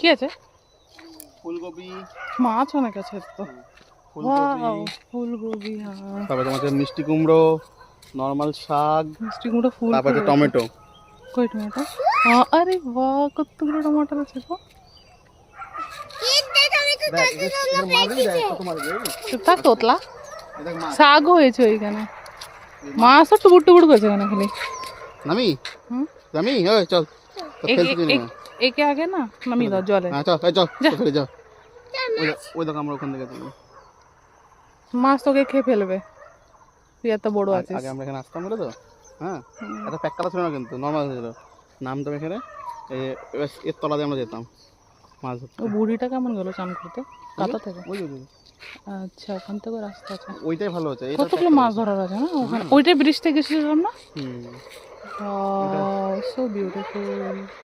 কি আছে? ফুলকপি, মাছ অনেক আছে তো। ওয়াও, ফুলকপি। হ্যাঁ, তারপরে তোমার মিষ্টি কুমড়ো, নর্মাল শাক, মিষ্টি কুমড়ো, ফুল, তারপরে টমেটো। কই টমেটো? আরে বাহ, কতগুলো টমেটো আছে গো। তা তোতলা শাকও হয়েছে ওইখানে, মাছ তো টুকুর টুকুর করেছে এখানে খালি। নামি হুম, নামি, ওই চল একে আগে না নামিয়ে দাও জলে। হ্যাঁ চল চল চল যাও। ওই দেখো আমরা ওখান থেকে চলবো। মাছ তোকে খেয়ে ফেলবে, তুই এত বড় আছিস। আগে আমরা এখানে আসতাম বলে তো। হ্যাঁ, এত প্যাক করা ছিল না, কিন্তু নর্মাল ছিল। নামতাম এখানে, এর তলা দিয়ে আমরা যেতাম মাছ ধরতে। ও বুড়িটা কেমন গেল চান করতে কাতা থেকে? ওই আচ্ছা, ওখান থেকে রাস্তা আছে। ওইটাই ভালো হচ্ছে। কতগুলো মাছ ধরার আছে না ওখানে, ওইটাই ব্রিজ থেকে গেছিলাম না। হুম, সো বিউটিফুল।